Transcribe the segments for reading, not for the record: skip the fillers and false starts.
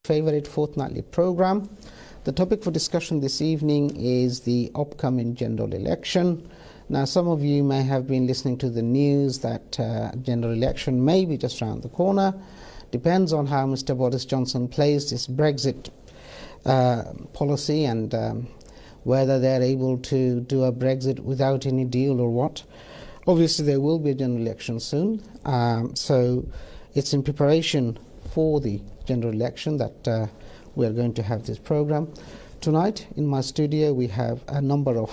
favorite fortnightly program. The topic for discussion this evening is the upcoming general election. Now, some of you may have been listening to the news that general election may be just around the corner. Depends on how Mr. Boris Johnson plays this Brexit policy and whether they're able to do a Brexit without any deal or what. Obviously, there will be a general election soon, so it's in preparation for the general election that we are going to have this program. Tonight in my studio we have a number of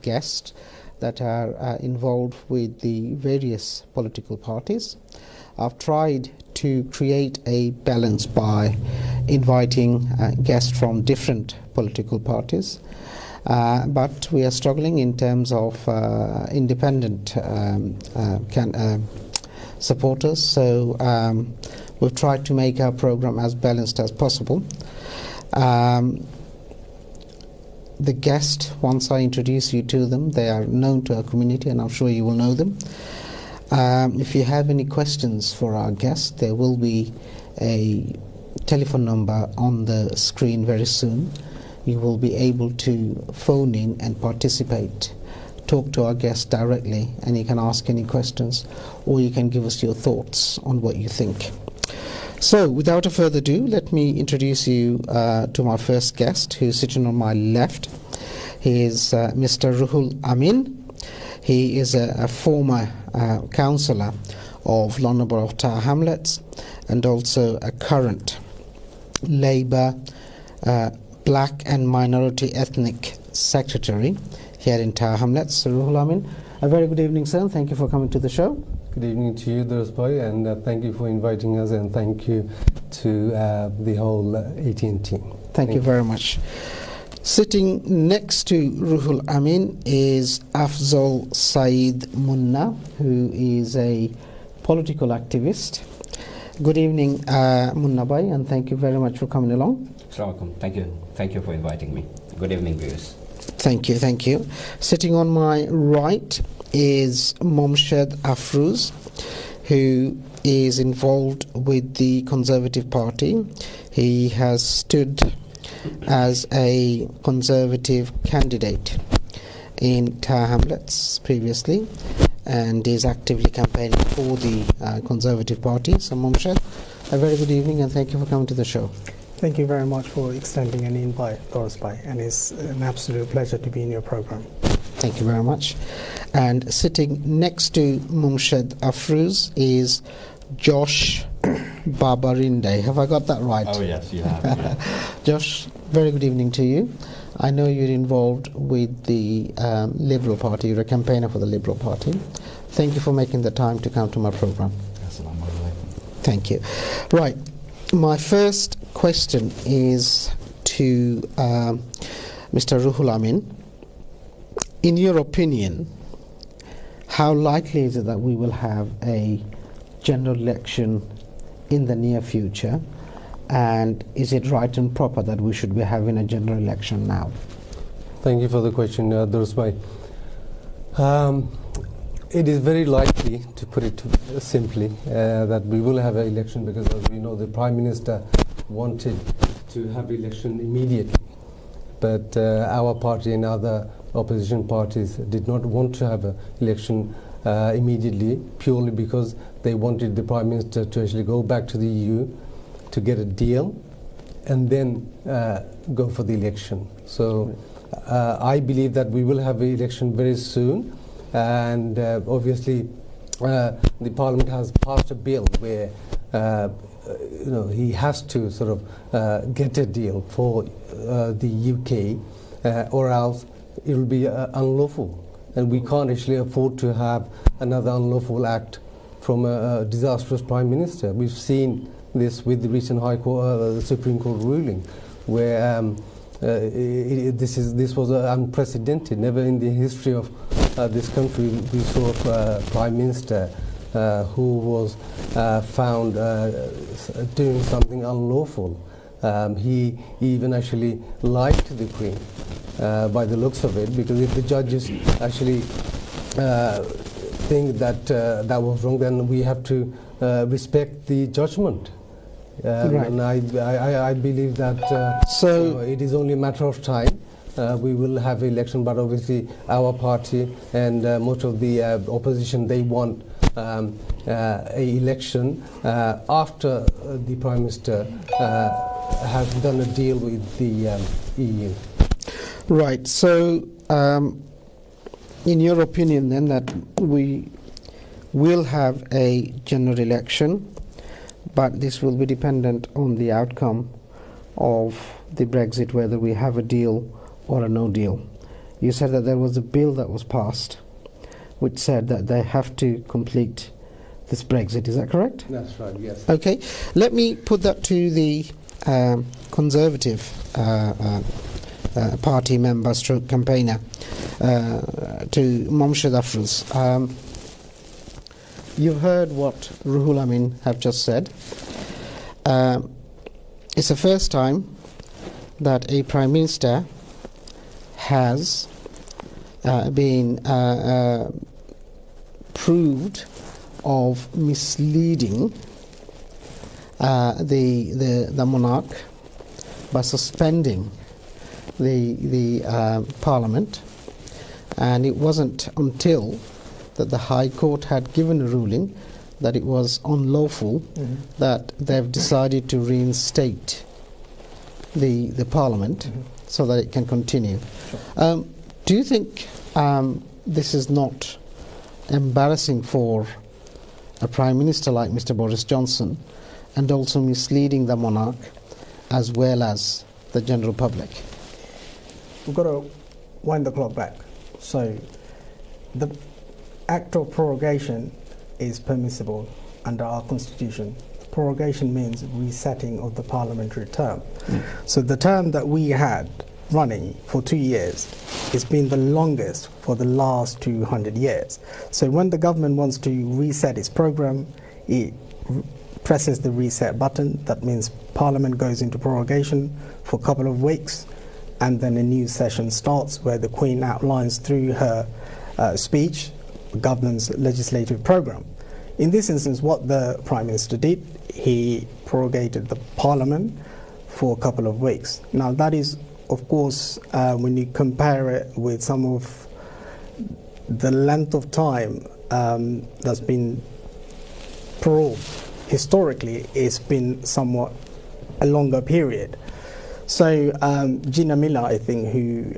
guests that are involved with the various political parties. I've tried to create a balance by inviting guests from different political parties, but we are struggling in terms of independent supporters, so we've tried to make our program as balanced as possible. The guest, once I introduce you to them, they are known to our community and I'm sure you will know them. If you have any questions for our guest, there will be a telephone number on the screen very soon. You will be able to phone in and participate, talk to our guest directly, and you can ask any questions or you can give us your thoughts on what you think. So, without a further ado, let me introduce you to my first guest, who's sitting on my left. He is Mr. Ruhul Amin. He is a former councillor of London Borough of Tower Hamlets and also a current Labour Black and Minority Ethnic Secretary here in Tower Hamlets. So, Ruhul Amin, a very good evening, sir. Thank you for coming to the show. Good evening to you, Dorsbhai, and thank you for inviting us, and thank you to the whole ATN team. Thank you very much. Sitting next to Ruhul Amin is Afzal Saeed Munna, who is a political activist. Good evening, Munna Bhai, and thank you very much for coming along. Assalamualaikum. Thank you for inviting me. Good evening, viewers. Thank you. Sitting on my right is Momshed Afrouz, who is involved with the Conservative Party. He has stood as a Conservative candidate in Tower Hamlets previously and is actively campaigning for the Conservative Party. So, Momshed, a very good evening and thank you for coming to the show. Thank you very much for extending an invite, Dorsbhai, and it's an absolute pleasure to be in your program. Thank you very much. And sitting next to Momshed Afrouz is Josh Babarinde. Have I got that right? Oh yes, you have. Yeah. Josh, very good evening to you. I know you're involved with the Liberal Party. You're a campaigner for the Liberal Party. Thank you for making the time to come to my program. Thank you. Right. My first question is to Mr. Ruhul Amin. In your opinion, how likely is it that we will have a general election in the near future? And is it right and proper that we should be having a general election now? Thank you for the question, Dorsbhai. It is very likely, to put it simply, that we will have an election because, as we know, the Prime Minister wanted to have election immediately. But our party and other opposition parties did not want to have an election immediately, purely because they wanted the Prime Minister to actually go back to the EU to get a deal and then go for the election. So I believe that we will have an election very soon, and obviously the Parliament has passed a bill where he has to sort of get a deal for the UK, or else it will be unlawful, and we can't actually afford to have another unlawful act from a disastrous Prime Minister. We've seen this with the recent High Court, the Supreme Court ruling, where this was unprecedented. Never in the history of this country we saw a Prime Minister who was found doing something unlawful. He even actually lied to the Queen by the looks of it, because if the judges actually think that that was wrong, then we have to respect the judgment. Right. And I believe that So- it is only a matter of time. We will have election, but obviously our party and most of the opposition, they want a election after the Prime Minister has done a deal with the EU. Right. So, in your opinion, then, that we will have a general election, but this will be dependent on the outcome of the Brexit, whether we have a deal or a no deal. You said that there was a bill that was passed which said that they have to complete this Brexit. Is that correct? That's right, yes. Okay. Let me put that to the Conservative party member stroke campaigner, to Momshad Afroz. You've heard what Ruhul Amin have just said. It's the first time that a Prime Minister has been proved of misleading the monarch by suspending the Parliament, and it wasn't until that the High Court had given a ruling that it was unlawful that they've decided to reinstate the Parliament so that it can continue. Sure. Do you think this is not embarrassing for a Prime Minister like Mr. Boris Johnson, and also misleading the monarch as well as the general public? We've got to wind the clock back. So the act of prorogation is permissible under our constitution. Prorogation means resetting of the parliamentary term. So the term that we had running for 2 years has been the longest for the last 200 years. So when the government wants to reset its program, it presses the reset button. That means Parliament goes into prorogation for a couple of weeks, and then a new session starts where the Queen outlines through her speech the government's legislative program. In this instance, what the Prime Minister did, he prorogated the Parliament for a couple of weeks. Now that is, of course, when you compare it with some of the length of time that's been prorogued, historically it's been somewhat a longer period. So Gina Miller, I think, who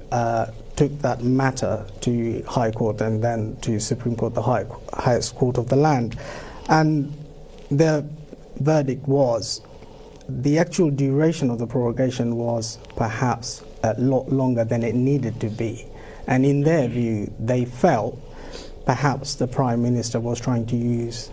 took that matter to High Court and then to Supreme Court, the highest court of the land, and the verdict was the actual duration of the prorogation was perhaps a lot longer than it needed to be. And in their view, they felt perhaps the Prime Minister was trying to use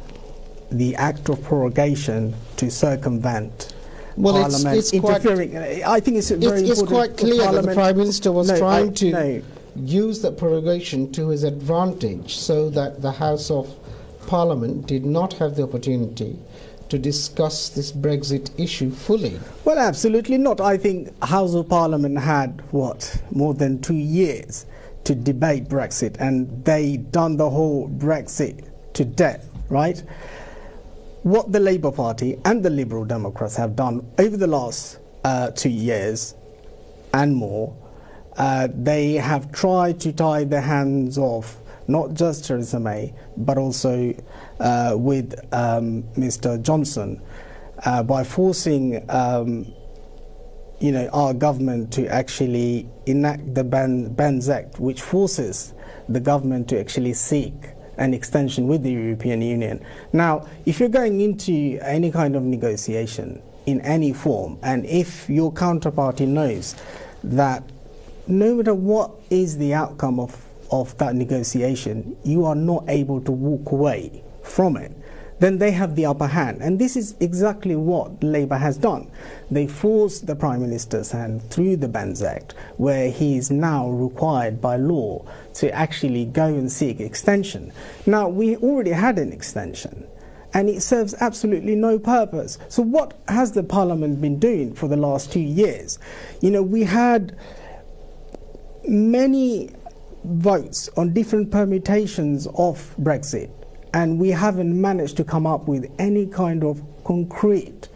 the act of prorogation to circumvent Parliament it's interfering. I think it's very important. It's quite clear that the Prime Minister was trying to No. use the prorogation to his advantage, so that the House of Parliament did not have the opportunity to discuss this Brexit issue fully. Well, absolutely not. I think House of Parliament had, more than 2 years to debate Brexit, and they done the whole Brexit to death, right? What the Labour Party and the Liberal Democrats have done over the last 2 years and more, they have tried to tie the hands of not just Theresa May, but also with Mr. Johnson, by forcing our government to actually enact the Benz Act, which forces the government to actually seek an extension with the European Union. Now, if you're going into any kind of negotiation in any form, and if your counterparty knows that no matter what is the outcome of that negotiation, you are not able to walk away from it, then they have the upper hand. And this is exactly what Labour has done. They forced the Prime Minister's hand through the Benz Act, where he is now required by law to actually go and seek extension. Now, we already had an extension, and it serves absolutely no purpose. So what has the Parliament been doing for the last 2 years? We had many votes on different permutations of Brexit, and we haven't managed to come up with any kind of concrete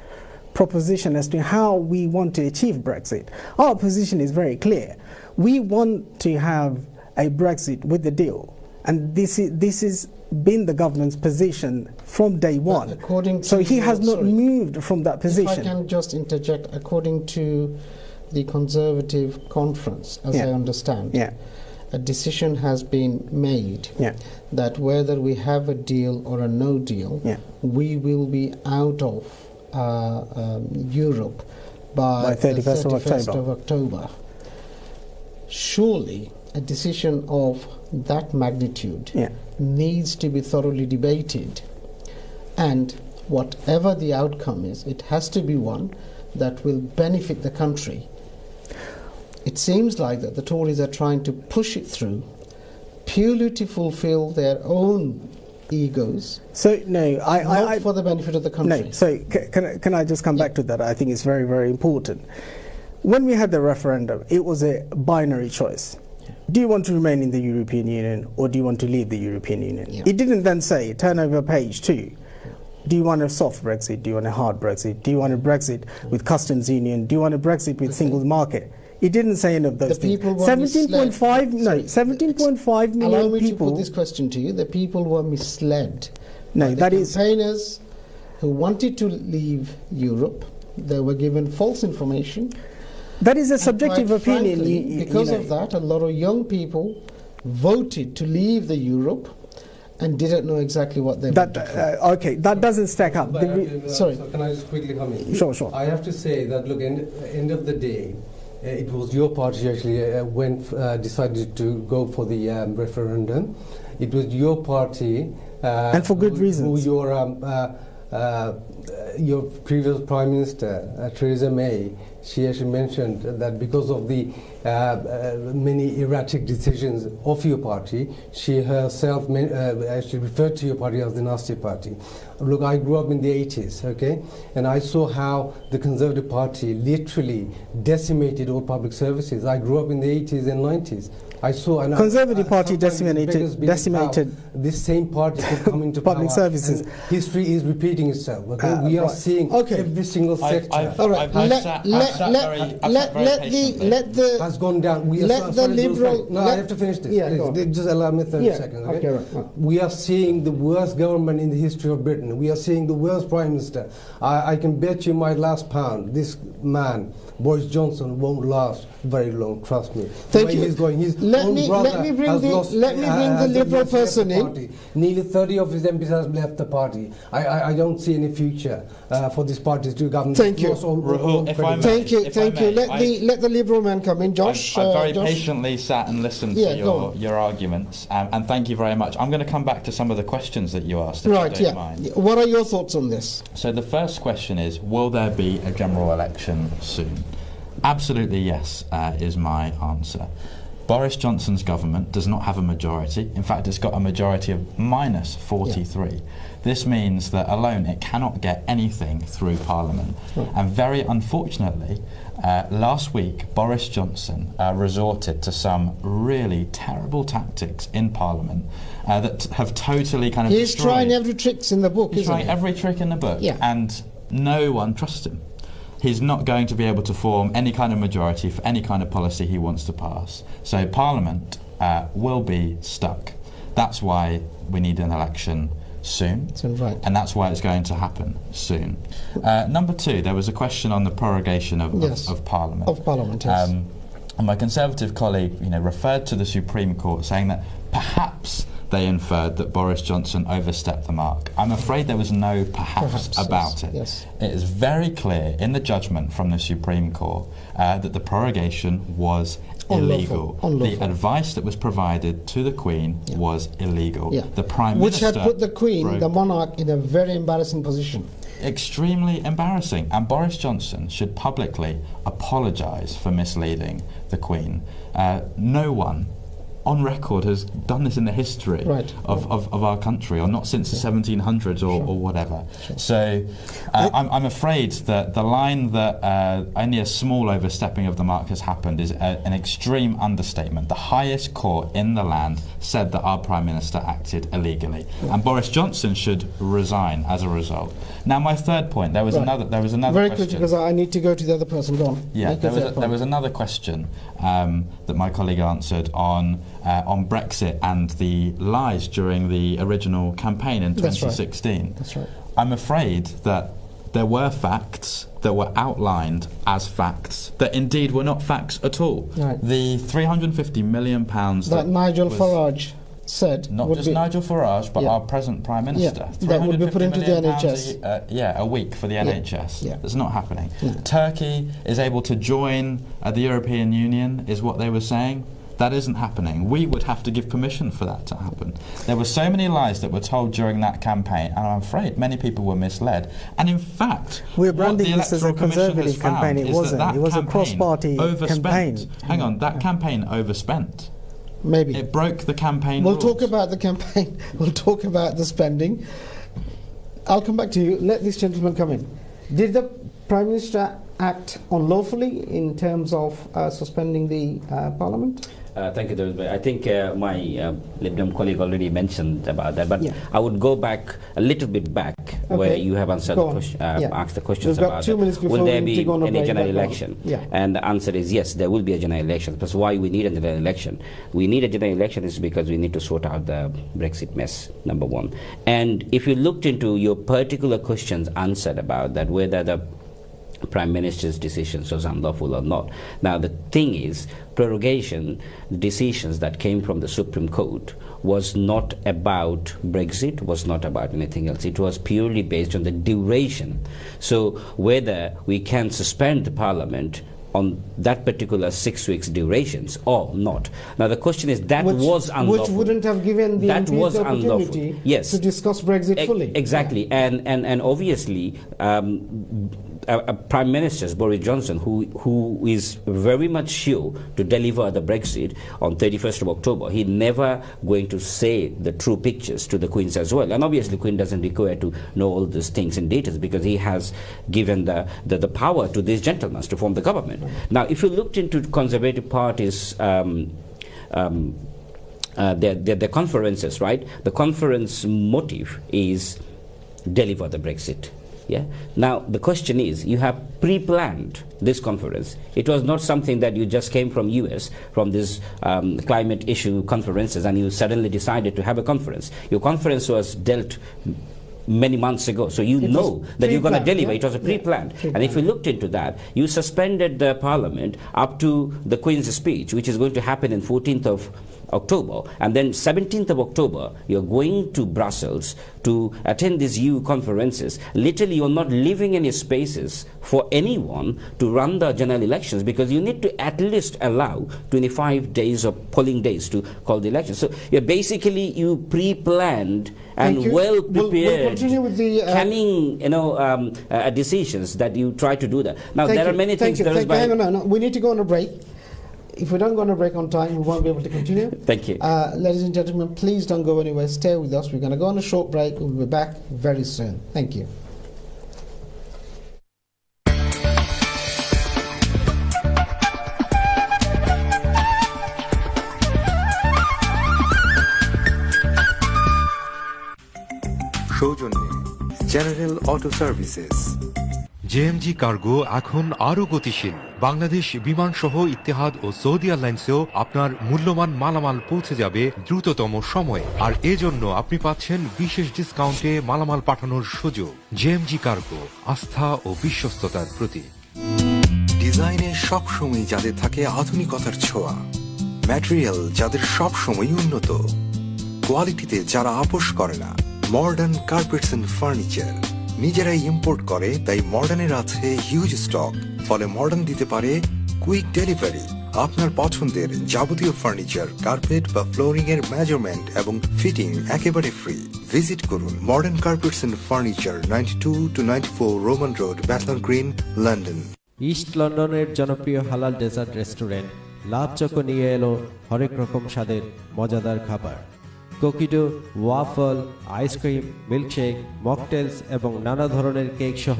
proposition as to how we want to achieve Brexit. Our position is very clear. We want to have a Brexit with the deal, and this is been the government's position from day one. So he has not moved from that position. If I can just interject, according to the Conservative conference, as I understand, a decision has been made that whether we have a deal or a no deal, we will be out of Europe by 31st of October. Surely a decision of that magnitude needs to be thoroughly debated, and whatever the outcome is, it has to be one that will benefit the country. It seems like that the Tories are trying to push it through purely to fulfill their own egos. So no, not for the benefit of the country. No, so can I just come back to that? I think it's very, very important. When we had the referendum, it was a binary choice. Do you want to remain in the European Union or do you want to leave the European Union? It didn't then say, turn over page 2. Do you want a soft Brexit? Do you want a hard Brexit? Do you want a Brexit with customs union? Do you want a Brexit with single market? It didn't say any of those things. 17.5 million Allow me people. to put this question to you. The people were misled. No, that is campaigners who wanted to leave Europe. They were given false information. That is a subjective opinion. Frankly, because of that, a lot of young people voted to leave the Europe and didn't know exactly what they voted for. Okay, that doesn't stack up. Sorry. So can I just quickly come in? Sure. I have to say that, look, end of the day, it was your party actually decided to go for the referendum. It was your party, and for good reasons. Your previous Prime Minister, Theresa May, she actually mentioned that because of the many erratic decisions of your party, she herself actually referred to your party as the nasty party. Look, I grew up in the 80s, okay, and I saw how the Conservative Party literally decimated all public services. I grew up in the 80s and 90s. I saw Conservative Party decimated this same party could come into public power, services. and history is repeating itself. Okay? We are seeing every single sector has gone down. I have to finish this. Just allow me 30 seconds. Okay? Right. We are seeing the worst government in the history of Britain. We are seeing the worst Prime Minister. I can bet you my last pound, this man, Boris Johnson, won't last very long. Trust me. Thank you. He's going. Let me bring the Liberal person in. Nearly 30 of his MPs have left the party. I don't see any future for this party to govern. Thank you. Thank you. Let the Liberal man come in. Josh. I've very patiently sat and listened to your arguments, and thank you very much. I'm going to come back to some of the questions that you asked, if you don't mind. What are your thoughts on this? So the first question is, will there be a general election soon? Absolutely yes, is my answer. Boris Johnson's government does not have a majority. In fact, it's got a majority of minus 43. This means that alone it cannot get anything through Parliament. And very unfortunately, last week Boris Johnson resorted to some really terrible tactics in Parliament that have totally kind of He's trying every trick in the book, He's trying every trick in the book, and no one trusts him. He's not going to be able to form any kind of majority for any kind of policy he wants to pass. So Parliament will be stuck. That's why we need an election soon. Right. And that's why it's going to happen soon. Number two, there was a question on the prorogation of Parliament. Of Parliament, yes. And my Conservative colleague referred to the Supreme Court saying that perhaps they inferred that Boris Johnson overstepped the mark. I'm afraid there was no perhaps about it. Yes. It is very clear in the judgment from the Supreme Court that the prorogation was illegal. Unlawful. The advice that was provided to the Queen was illegal. The Prime Which Minister had put the Queen, the monarch, in a very embarrassing position. Extremely embarrassing. And Boris Johnson should publicly apologise for misleading the Queen. No one on record has done this in the history of our country, or not since the 1700s or whatever. So I'm afraid that the line that only a small overstepping of the mark has happened is an extreme understatement. The highest court in the land said that our Prime Minister acted illegally, and Boris Johnson should resign as a result. Now, my third point, there was another very question. quickly, because I need to go to the other person. Go on. Yeah, there was another question that my colleague answered on Brexit and the lies during the original campaign in 2016. That's right. I'm afraid that there were facts that were outlined as facts that indeed were not facts at all. Right. The £350 million that Nigel Farage said, not just Nigel Farage, but our present Prime Minister, that would be put into the NHS. A week for the NHS. Yeah. That's not happening. No. Turkey is able to join the European Union, is what they were saying. That isn't happening. We would have to give permission for that to happen. There were so many lies that were told during that campaign, and I'm afraid many people were misled. And in fact, we're branding this as a Conservative campaign. It wasn't. It was a cross-party campaign. Hang on, that campaign overspent. Maybe. It broke the campaign rules. We'll talk about the campaign. We'll talk about the spending. I'll come back to you. Let this gentleman come in. Did the Prime Minister act unlawfully in terms of suspending the Parliament? Thank you, David. I think my Lib Dem colleague already mentioned about that, but I would go back a little bit back where you have answered the question, asked the questions about will there be any general election? And the answer is yes, there will be a general election. That's why we need a general election. We need a general election is because we need to sort out the Brexit mess, number one. And if you looked into your particular questions answered about that, whether the Prime Minister's decisions was unlawful or not. Now the thing is, prorogation decisions that came from the Supreme Court was not about Brexit, was not about anything else. It was purely based on the duration. So whether we can suspend the Parliament on that particular 6 weeks durations or not. Now the question is was unlawful. Which wouldn't have given the MPs the opportunity to discuss Brexit fully. Exactly, and obviously Prime Minister Boris Johnson, who is very much sure to deliver the Brexit on 31st of October, he never going to say the true pictures to the Queens as well. And obviously Queen doesn't require to know all these things in details because he has given the power to these gentlemen to form the government. Now, if you looked into Conservative Party's their conferences, right? The conference motive is deliver the Brexit. Yeah. Now the question is, you have pre-planned this conference. It was not something that you just came from US, from this climate issue conferences, and you suddenly decided to have a conference. Your conference was dealt many months ago, so you know that you're going to deliver. It was a pre-planned. And if you looked into that, you suspended the Parliament up to the Queen's speech, which is going to happen in 14th of October, and then 17th of October you're going to Brussels to attend these EU conferences. Literally you're not leaving any spaces for anyone to run the general elections because you need to at least allow 25 days of polling days to call the elections. So you're basically, you pre-planned and well prepared, we'll continue with the cunning, decisions that you try to do that. Now there are many things. Hang on, we need to go on a break. If we don't go on a break on time, we won't be able to continue. Thank you. Ladies and gentlemen, please don't go anywhere. Stay with us. We're going to go on a short break. We'll be back very soon. Thank you. সৌজন্যে general auto services. JMG cargo এখন আরো গতিশীল। বাংলাদেশ বিমান সহ ইত্তেহাদ ও Saudi এয়ারলাইন্সেও আপনার মূল্যবান মালামাল পৌঁছে যাবে দ্রুততম সময়ে, আর এজন্য আপনি পাচ্ছেন বিশেষ ডিসকাউন্টে মালামাল পাঠানোর সুযোগ। জেএমজি কার্গো, আস্থা ও বিশ্বস্ততার প্রতীক। ডিজাইনে সবসময় যাদের থাকে আধুনিকতার ছোঁয়া, ম্যাটেরিয়াল যাদের সবসময় উন্নত, কোয়ালিটিতে যারা আপোষ করে না। মডার্ন কার্পেটস এন্ড ফার্নিচার নিজেরাই ইম্পোর্ট করে, তাই মডার্নের আছে হিউজ স্টক, ফলে মডার্ন দিতে পারে কুইক ডেলিভারি। আপনার পছন্দের যাবতীয় ফার্নিচার, কার্পেট বা ফ্লোরিং এর মেজারমেন্ট এবং ফিটিং একেবারে ফ্রি। ভিজিট করুন Modern Carpets and Furniture, 92 to 94 Roman Road, Bethnal Green, London. East লন্ডনের জনপ্রিয় হালাল ডেজার্ট রেস্টুরেন্ট লাভ চকো নিয়ে এলো হরেক রকম স্বাদের মজাদার খাবার। কোকিডো, ওয়াফল, আইসক্রিম, মিল্কশেক, মকটেলস এবং নানা ধরনের কেক সহ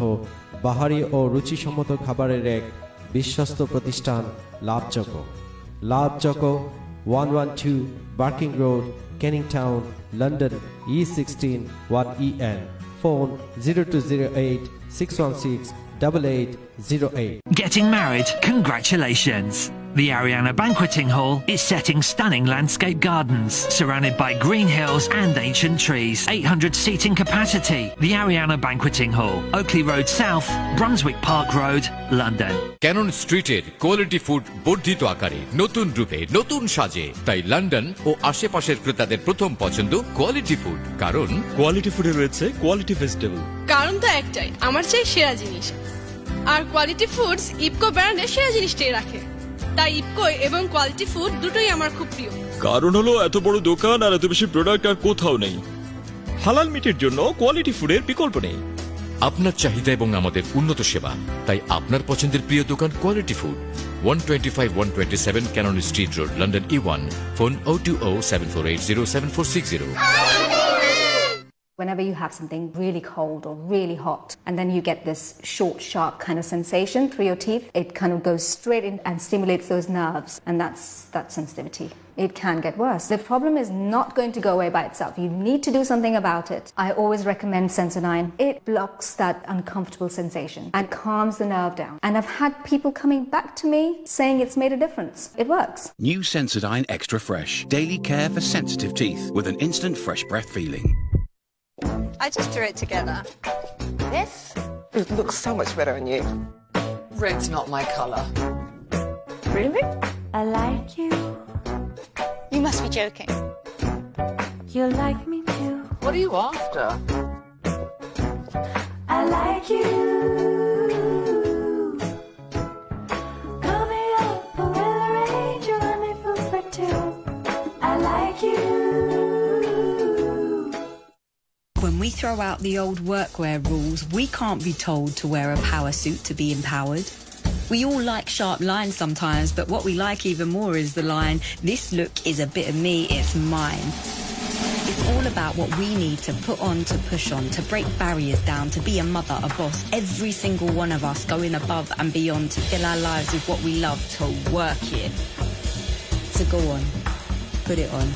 বাহারি ও রুচিসম্মত খাবারের এক বিশ্বস্ত প্রতিষ্ঠান Love Choco. Love Choco, 112 Barking Road, Canning Town, London, E16 1EN। Phone 0208 616 8808. Getting married? Congratulations! The Ariana Banqueting Hall is setting stunning landscape gardens, surrounded by green hills and ancient trees. 800 seating capacity. The Ariana Banqueting Hall, Oakley Road South, Brunswick Park Road, London. Cannon স্ট্রিটের Quality Food বর্ধিত আকারে নতুন রূপে নতুন সাজে, তাই London ও আশেপাশের ক্রেতাদের প্রথম পছন্দ কোয়ালিটি ফুড, কারণ কোয়ালিটি ফুডে রয়েছে কোয়ালিটি ভেজিটেবল। কারণ তো একটাই, আমার চাই সেরা জিনিস, আর কোয়ালিটি ফুডস ইপকো ব্র্যান্ডে সেরা জিনিসটাই রাখে। তাই ইপকো এবং কোয়ালিটি ফুড দুটোই আমার খুব প্রিয়। কারণ হলো এত বড় দোকান আর এত বেশি প্রোডাক্ট আর কোথাও নেই। হালাল মিটের জন্য কোয়ালিটি ফুডের বিকল্প নেই। আপনার চাহিদা এবং আমাদের উন্নত সেবা, তাই আপনার পছন্দের প্রিয় দোকান Quality Food, 125-127 Cannon Street Road, London E1। Phone 02074807460। Whenever you have something really cold or really hot, and then you get this short, sharp kind of sensation through your teeth, it kind of goes straight in and stimulates those nerves, and that's sensitivity. It can get worse. The problem is not going to go away by itself. You need to do something about it. I always recommend Sensodyne. It blocks that uncomfortable sensation and calms the nerve down. And I've had people coming back to me saying it's made a difference. It works. New Sensodyne Extra Fresh. Daily care for sensitive teeth with an instant fresh breath feeling. I just threw it together. This? It looks so much better on you. Red's not my colour. Really? I like you. You must be joking. You like me too. What are you after? I like you. Call me up with a range, you let me fool for two. I like you. When we throw out the old workwear rules, we can't be told to wear a power suit to be empowered. We all like sharp lines sometimes, but what we like even more is the line, "This look is a bit of me, it's mine." It's all about what we need to put on, to push on, to break barriers down, to be a mother, a boss, every single one of us going above and beyond to fill our lives with what we love, to work in. So go on, put it on.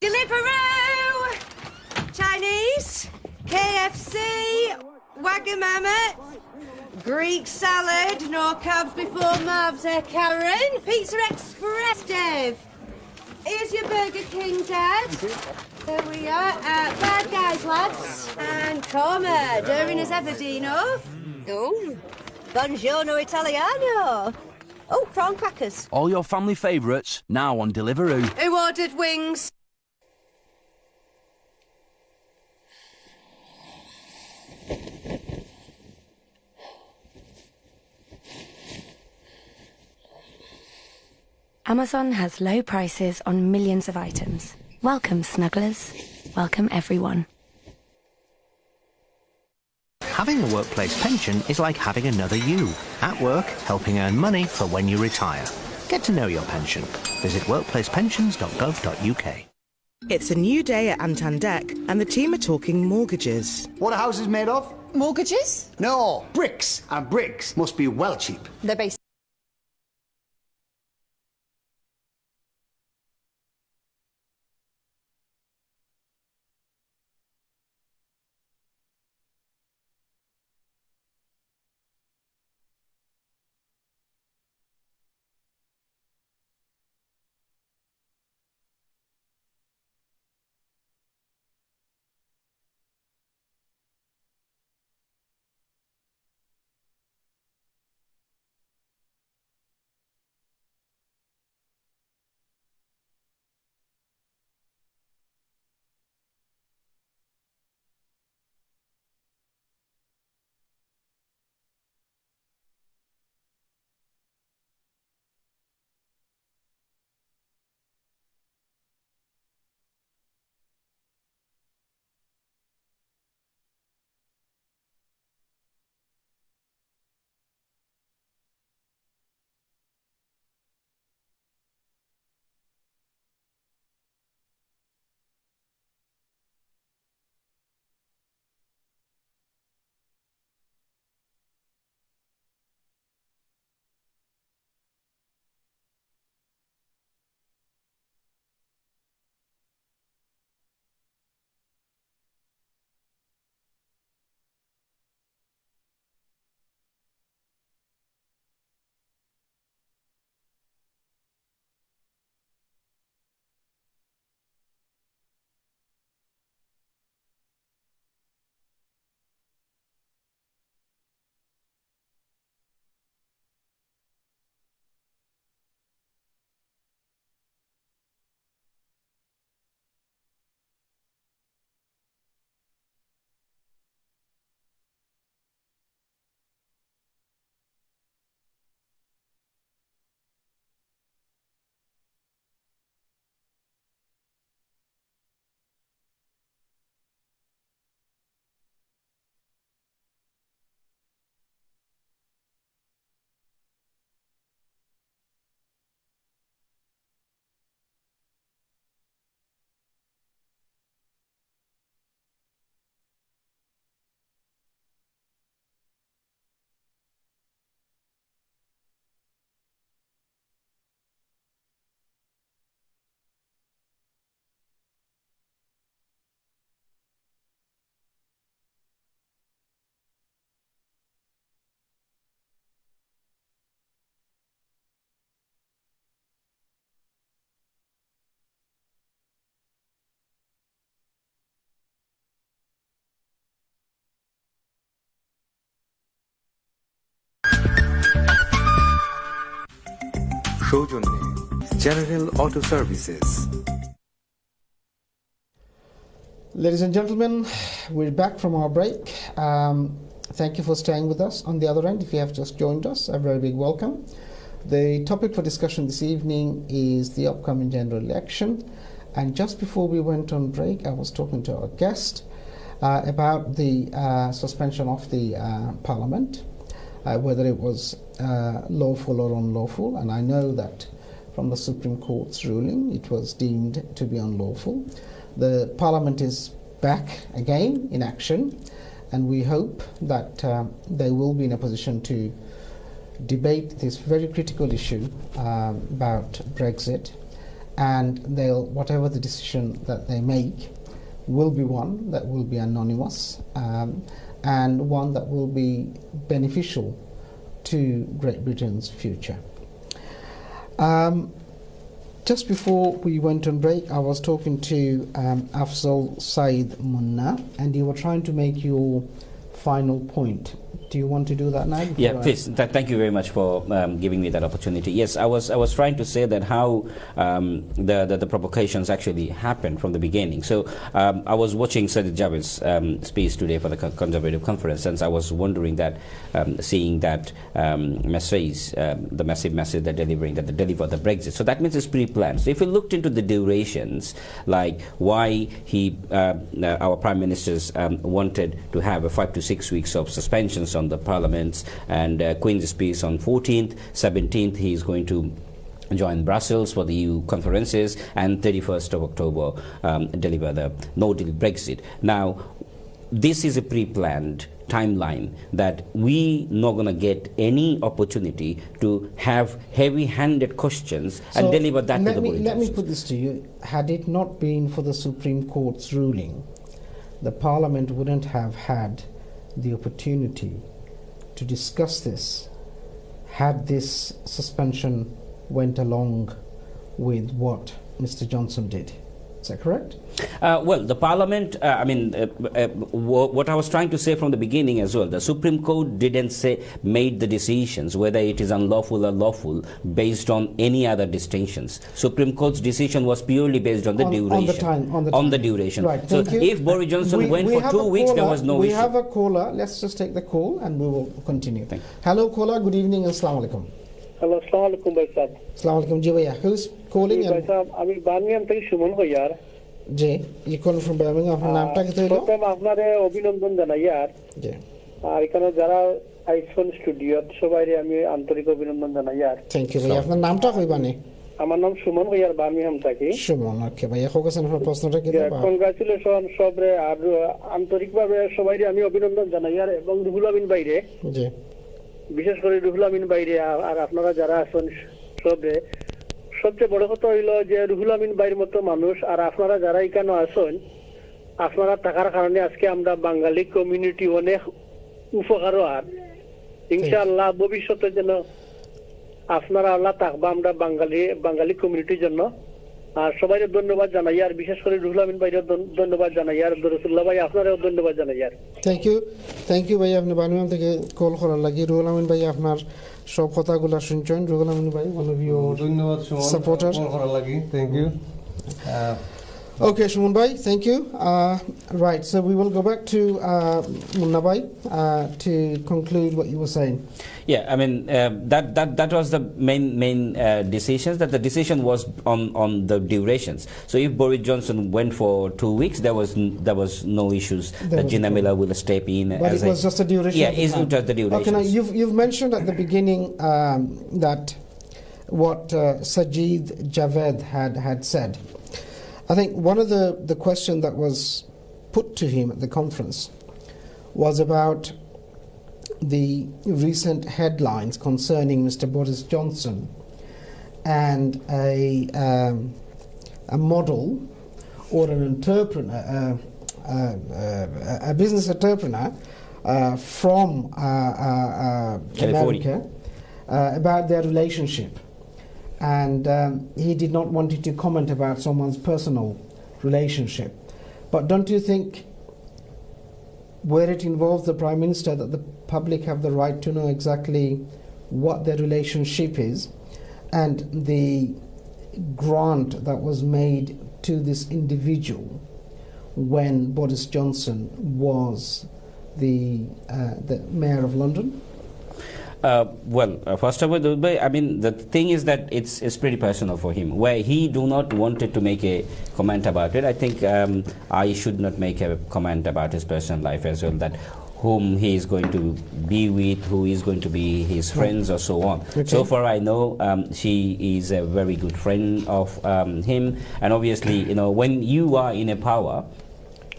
Deliveroo! Chinese, KFC, Wagamama, Greek salad, no carbs before Mavs, Karen, Pizza Express, Dave. Here's your Burger King, Dad. There we are. Bad guys, lads. And Coma, during as ever, Dino. Oh, buongiorno Italiano. Oh, prawn crackers. All your family favourites now on Deliveroo. Who ordered wings? Amazon has low prices on millions of items. Welcome, snugglers. Welcome, everyone. Having a workplace pension is like having another you. At work, helping earn money for when you retire. Get to know your pension. Visit workplacepensions.gov.uk. It's a new day at Antandek, and the team are talking mortgages. What a house is made of? Mortgages? No, bricks. And bricks must be well cheap. They're based সৌজন্যে general auto services. Ladies and gentlemen, we're back from our break. Thank you for staying with us. On the other end, if you have just joined us, a very big welcome. The topic for discussion this evening is the upcoming general election. And just before we went on break, I was talking to our guest about the suspension of the Parliament, whether it was lawful or unlawful. And I know that from the Supreme Court's ruling, it was deemed to be unlawful. The Parliament is back again in action, and we hope that they will be in a position to debate this very critical issue about Brexit, and whatever the decision that they make will be one that will be anonymous and one that will be beneficial to Great Britain's future. Just before we went on break, I was talking to Afzal Said Munna, and you were trying to make your final point. Do you want to do that now? Yeah, please. Thank you very much for giving me that opportunity. Yes, I was trying to say that how the provocations actually happened from the beginning. So I was watching Sajid Javid's speech today for the Conservative Conference, and I was wondering that, seeing that message, the massive message they're delivering, that they deliver the Brexit. So that means it's pre-planned. So if we looked into the durations, like why our Prime Ministers wanted to have a 5 to 6 weeks of suspensions on the parliaments, and Queen's speech on 14th, 17th he is going to join Brussels for the EU conferences, and 31st of October deliver the no-deal Brexit. Now, this is a pre-planned timeline that we not going to get any opportunity to have heavy-handed questions and deliver that to the Boris Let me put this to you. Had it not been for the Supreme Court's ruling, the Parliament wouldn't have had the opportunity to discuss this had this suspension went along with what Mr. Johnson did. Is that correct? Well, the Parliament, what I was trying to say from the beginning as well, the Supreme Court didn't made the decisions whether it is unlawful or lawful based on any other distinctions. Supreme Court's decision was purely based on the duration. On the duration. Right, so if Boris Johnson went for 2 weeks, there was no issue. We have a caller. Let's just take the call and we will continue. Hello, caller. Good evening. Assalamu alaikum. Hello, assalamu alaikum, bhai sahab. Assalamu alaikum, ji bhaiya. Who's calling? Bhai sahab, আমি Birmingham থেকে সুমন কই यार। জি, you calling from Birmingham? আপনার নামটা কি হলো? প্রথম আপনারে অভিনন্দন জানাই यार। জি। আর এখানে যারা আইফোন স্টুডিও সবাইরে আমি আন্তরিক অভিনন্দন জানাই यार। থ্যাংক ইউ ভাই। আপনার নামটা কইবানি? আমার নাম সুমন কই यार, বার্মিংহাম থাকি। সুমন, ওকে ভাইয়া। কোকেছেন আপনার প্রশ্নটা কি দেবা? কংগ্রাচুলেশন সবরে, আর আন্তরিকভাবে সবাইরে আমি অভিনন্দন জানাই यार, এবং রুহুল আমিন ভাইরে। জি। বিশেষ করে রুহুল আমিন বাইরে আর আপনারা যারা আছেন সবে, সবচেয়ে বড় কথা হইল যে রুহুল আমিন বাইরের মতো মানুষ আর আপনারা যারা এখানে আছেন, আপনারা থাকার কারণে আজকে আমরা বাঙালি কমিউনিটি অনেক উপকারও, আর ইনশাআল্লাহ ভবিষ্যতে যেন আপনারা আল্লাহ থাকবা আমরা বাঙালি কমিউনিটির জন্য। আর সবাইকে ধন্যবাদ জানাই, আর বিশেষ করে রুহুল আমিন ভাইয়ের ধন্যবাদ জানাই, আর দরুসুল্লাহ ভাই আপনারও ধন্যবাদ জানাই। আর থ্যাংক ইউ ভাই, আপনি বার্মিংহাম থেকে কল করার লাগি। রুহুল আমিন ভাই আপনার সব কথাগুলো শুনছেন। রুহুল আমিন ভাই, one of your supporter, call করার লাগি। Thank you. Okay, Shuman Bhai, thank you. Right, so we will go back to Munna Bhai to conclude what you were saying. Yeah, I mean that was the main decisions. That the decision was on the durations. So if Boris Johnson went for 2 weeks, there was no issues that Gina Miller will step in. But it was just a duration. Yeah, it's just the duration. Okay, now you've mentioned at the beginning that what Sajid Javed had said. I think one of the question that was put to him at the conference was about the recent headlines concerning Mr. Boris Johnson and a model or an entrepreneur, a business entrepreneur from America about their relationship. And he did not want you to comment about someone's personal relationship. But don't you think, where it involves the Prime Minister, that the public have the right to know exactly what their relationship is and the grant that was made to this individual when Boris Johnson was the mayor of London? First of all, I mean, the thing is that it's pretty personal for him. Where he do not wanted to make a comment about it, I think I should not make a comment about his personal life as well, that whom he is going to be with, who is going to be his friends, or so on. Okay. So far I know she is a very good friend of him, and obviously, you know, when you are in a power,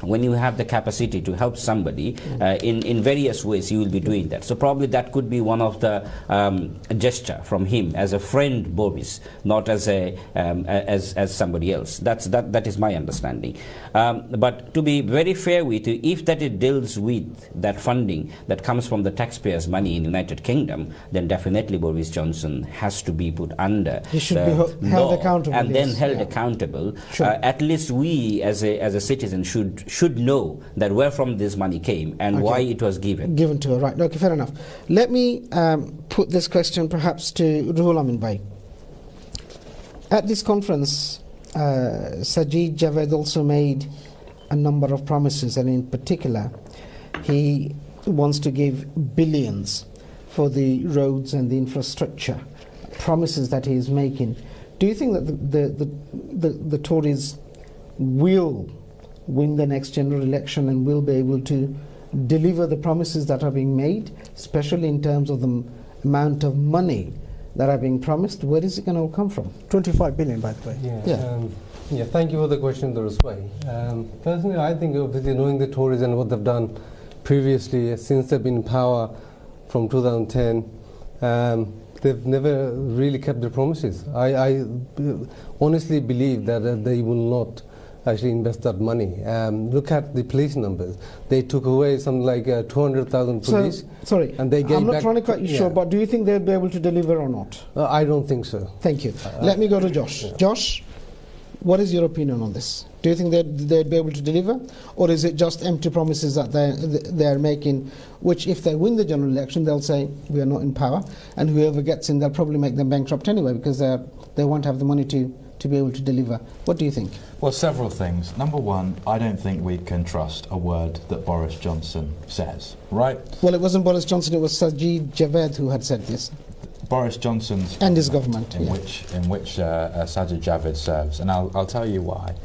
when you have the capacity to help somebody in various ways, you will be doing that. So probably that could be one of the gesture from him as a friend, Boris, not as a as somebody else. That is my understanding. But to be very fair with you, if that it deals with that funding that comes from the taxpayers' money in United Kingdom, then definitely Boris Johnson has to be put under. He should be held accountable, and then held accountable. Sure. At least we as a citizen should know that where from this money came and why it was given. Given to her, right. Okay, fair enough. Let me put this question perhaps to Ruhul Amin Bhai. At this conference, Sajid Javed also made a number of promises, and in particular, he wants to give billions for the roads and the infrastructure, promises that he is making. Do you think that the Tories will win the next general election and will be able to deliver the promises that are being made, especially in terms of the amount of money that are being promised? Where is it going to come from? 25 billion, by the way. Yeah, thank you for the question, Dorosbhai. Personally, I think, obviously, knowing the Tories and what they've done previously, since they've been in power from 2010, they've never really kept their promises. I honestly believe that they will not actually invest that money. Look at the police numbers. They took away something like 200,000 police. Sorry, and they gave I'm not back, trying to cut you short, but do you think they'll be able to deliver or not? I don't think so. Thank you. Let me go to Josh. Josh, what is your opinion on this? Do you think they'd be able to deliver, or is it just empty promises that they're making, which if they win the general election, they'll say, we are not in power, and whoever gets in, they'll probably make them bankrupt anyway, because they won't have the money to be able to deliver. What do you think? Well, several things. Number one, I don't think we can trust a word that Boris Johnson says, right? Well, it wasn't Boris Johnson, it was Sajid Javed who had said this. Boris Johnson's and his government, in which Sajid Javid serves, and I'll tell you why.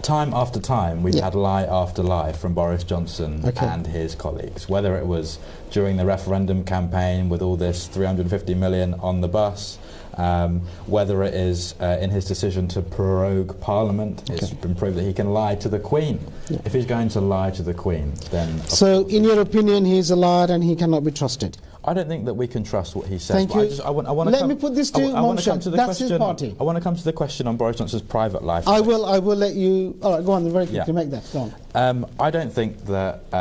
Time after time, we've had lie after lie from Boris Johnson and his colleagues, whether it was during the referendum campaign with all this 350 million on the bus, whether it is in his decision to prorogue Parliament. It's been proved that he can lie to the Queen. If he's going to lie to the Queen, then... So, in your opinion, he's a liar and he cannot be trusted? I don't think that we can trust what he says. Thank you. Let me put this to Momshed. That's his party. I want to come to the question on Boris Johnson's private life. I will let you... All right, go on, very quickly, make that. Go on. I don't think that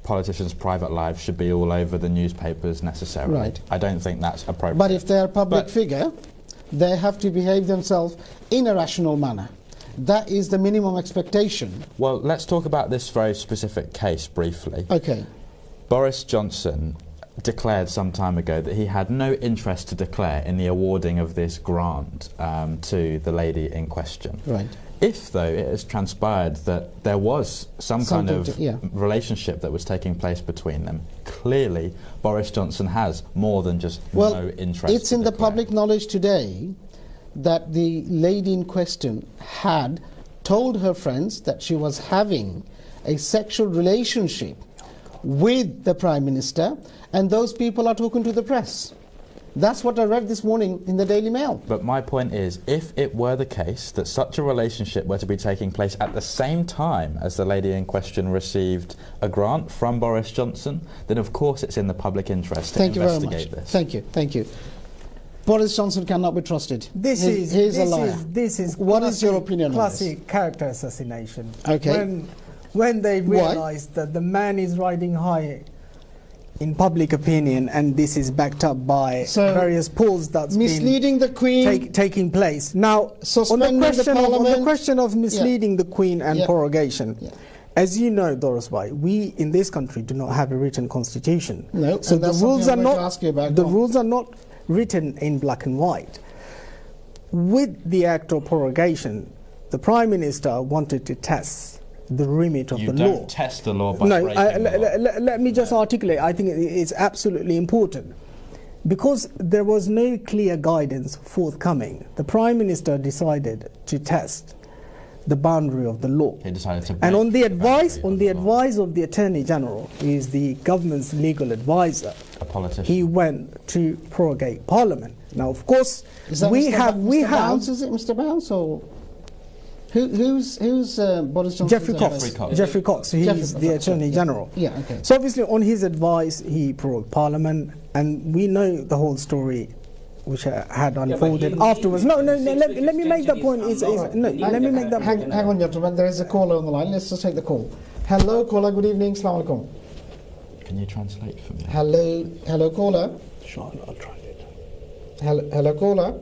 politicians' private lives should be all over the newspapers necessarily. Right. I don't think that's appropriate. But if they're a public figure, they have to behave themselves in a rational manner. That is the minimum expectation. Well, let's talk about this very specific case briefly. Okay. Boris Johnson declared some time ago that he had no interest to declare in the awarding of this grant to the lady in question. Right. If, though, it has transpired that there was some kind of relationship that was taking place between them, clearly Boris Johnson has more than just no interest. It's in the public knowledge today that the lady in question had told her friends that she was having a sexual relationship with the Prime Minister, and those people are talking to the press. That's what I read this morning in the Daily Mail. But my point is, if it were the case that such a relationship were to be taking place at the same time as the lady in question received a grant from Boris Johnson, then of course it's in the public interest to investigate this. Thank you, thank you. Boris Johnson cannot be trusted. He's a liar. What is your opinion on this? Classic character assassination. Okay. When they realize that the man is riding high in public opinion, and this is backed up by various polls that's misleading the Queen taking place. Now, on the question of misleading the Queen and prorogation, as you know, Dorosbhai, we in this country do not have a written constitution. No, so the rules are not written in black and white. with the act of prorogation, the Prime Minister wanted to test the remit of the law. You don't test the law by breaking the law. Let me just articulate. I think it's absolutely important. Because there was no clear guidance forthcoming, the Prime Minister decided to test the boundary of the law. He decided to break and on the advice law. of the Attorney General, who is the government's legal advisor, a politician, he went to prorogate Parliament. Now, of course, we have Bounce, is it Mr. Bounce or who's Boris Johnson? Jeffrey Cox. He's the Attorney General. Yeah, okay. So obviously, on his advice, he prorogued Parliament, and we know the whole story, which had unfolded afterwards. No, let me make that point. Let me make that point. Hang on, gentlemen. There is a caller on the line. Let's just take the call. Hello, caller. Good evening. Assalamu alaikum. Can you translate for me? Hello, caller. Sure, I'll try it. Hello, caller.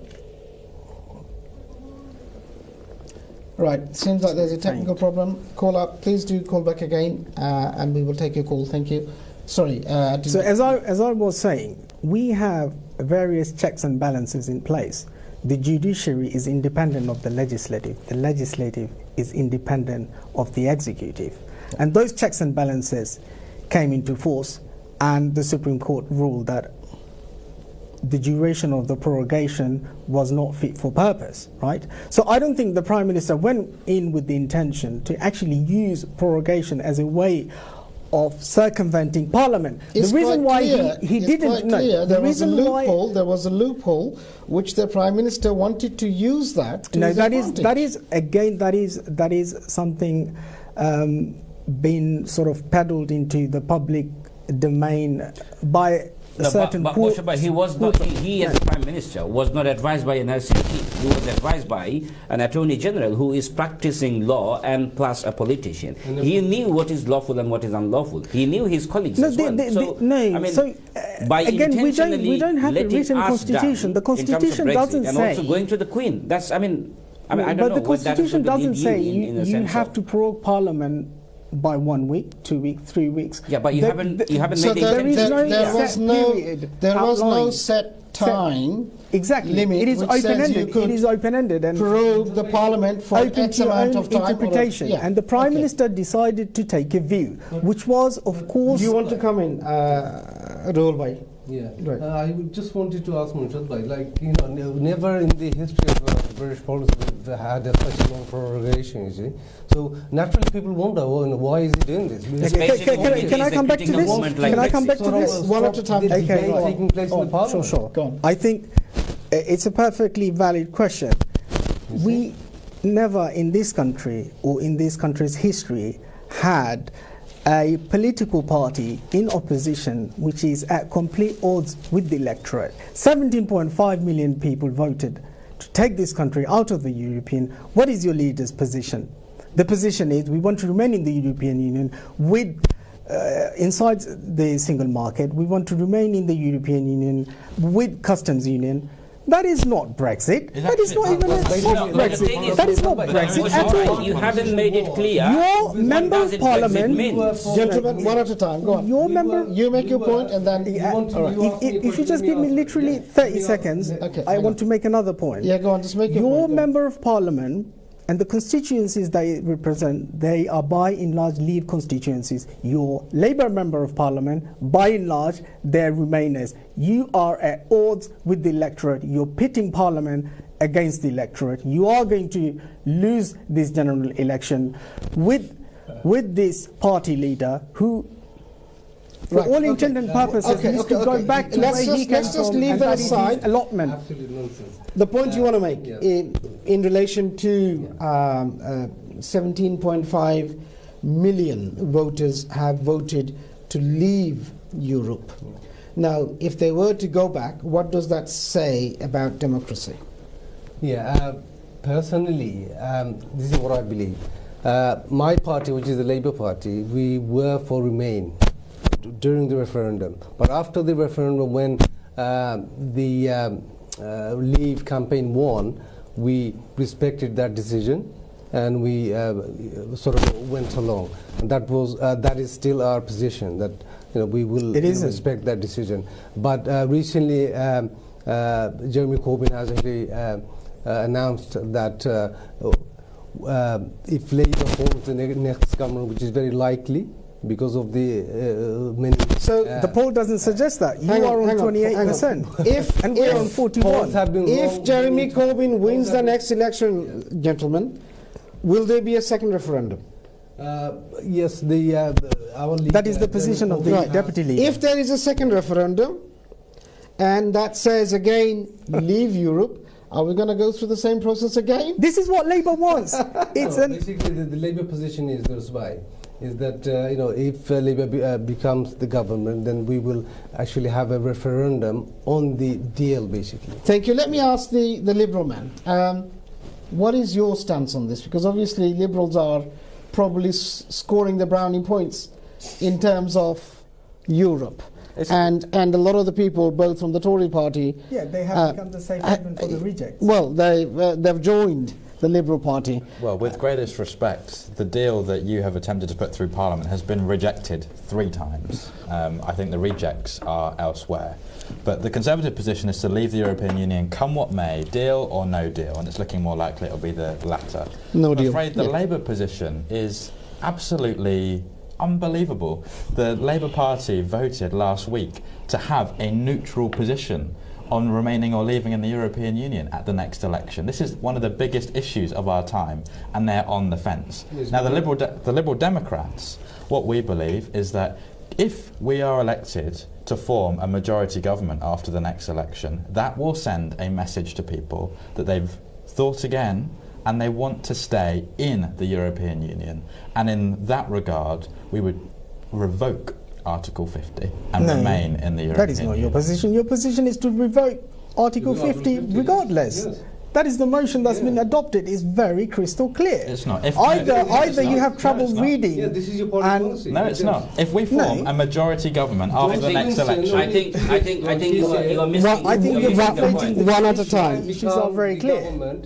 Right, seems like there's a technical problem. Caller, please do call back again, and we will take your call. Thank you. Sorry. So as I was saying, we have various checks and balances in place. The judiciary is independent of the legislative. The legislative is independent of the executive. And those checks and balances came into force, and the Supreme Court ruled that the duration of the prorogation was not fit for purpose, right? So I don't think the Prime Minister went in with the intention to actually use prorogation as a way of circumventing Parliament. It's the reason why he didn't know, there was a loophole which the Prime Minister wanted to use that to his advantage. that is something being sort of peddled into the public domain by certain but he was not. He as the Prime Minister was not advised by an LCP. He was advised by an Attorney General who is practicing law and plus a politician. He knew what is lawful and what is unlawful. He knew his colleagues as well. By again, we don't have a written constitution. The constitution doesn't say. And also going to the Queen. That's. I don't know. But the constitution doesn't say you have to prorogue Parliament by 1 week, 2 weeks, 3 weeks. Yeah, but you haven't made there was no set time. Exactly. Limit, it is open-ended. It is open-ended and prorogue the Parliament for X amount of time. Interpretation. And the Prime Minister decided to take a view, which was, of course. Do you want to come in, Rahul Bhai? Yeah, right. I just wanted to ask Munshad Bhai, never in the history of British policy we've had such a long prorogation, you see. So naturally people wonder, why is he doing this? Can I come back to this? Can I come back to this? One at a time. Taking place in the Parliament. Sure. Go on. I think it's a perfectly valid question. We never in this country or in this country's history had a political party in opposition which is at complete odds with the electorate. 17.5 million people voted to take this country out of the European. What is your leader's position? The position is we want to remain in the European Union with inside the single market. We want to remain in the European Union with customs union. That is not Brexit. That is not even Brexit. That is not Brexit at all. You haven't made it clear. Your member of Parliament, gentlemen, one at a time. Go on. Your member. You make your point, and then if you just give me literally 30 seconds, I want to make another point. Yeah, go on. Just make your point. Your member of Parliament and the constituencies they represent, they are by and large Leave constituencies. Your Labour member of Parliament, by and large, they're Remainers. You are at odds with the electorate. You're pitting Parliament against the electorate. You are going to lose this general election with this party leader who, for all intent and purposes, needs to go back to where he came from. Let's just leave that aside. Allotment. Absolute nonsense. The point you want to make in relation to 17.5 million voters have voted to leave Europe. Now, if they were to go back, what does that say about democracy? Yeah, personally, this is what I believe. My party, which is the Labour Party, we were for Remain during the referendum. But after the referendum, when the Leave campaign won, we respected that decision and we sort of went along. And that is still our position, that we will respect that decision. But recently, Jeremy Corbyn has actually announced that if Labour forms the next government, which is very likely because of the many. So the poll doesn't suggest that. You are on 28%. If and we're on 41. If Jeremy Corbyn wins the next election, gentlemen, will there be a second referendum? Yes, our leader, that is the position of the deputy leader. If there is a second referendum, and that says again, leave Europe, are we going to go through the same process again? This is what Labour wants. Basically, the Labour position is that if Labour becomes the government, then we will actually have a referendum on the deal, basically. Thank you. Let me ask the Liberal man. What is your stance on this? Because obviously Liberals are probably scoring the brownie points in terms of Europe. And a lot of the people, both from the Tory party... Yeah, they have become the safe haven for the rejects. Well, they've joined the Liberal Party. Well, with greatest respect, the deal that you have attempted to put through Parliament has been rejected 3 times. I think the rejects are elsewhere. But the Conservative position is to leave the European Union, come what may, deal or no deal, and it's looking more likely it'll be the latter. No deal. I'm afraid the Labour position is absolutely unbelievable. The Labour Party voted last week to have a neutral position on remaining or leaving in the European Union at the next election. This is one of the biggest issues of our time, and they're on the fence. Now, the Liberal Democrats, what we believe is that if we are elected to form a majority government after the next election, that will send a message to people that they've thought again and they want to stay in the European Union. And in that regard, we would revoke Article 50 and remain in the European Union. That is not your position. Your position is to revoke Article 50 regardless. Yes. That is the motion that's been adopted. It's very crystal clear. It's not. Either you have trouble reading. Yeah, this is your party policy. No, it's not. If we form a majority government after the next election, I think you are missing. I think you're evaluating one at a time. Issues are very clear.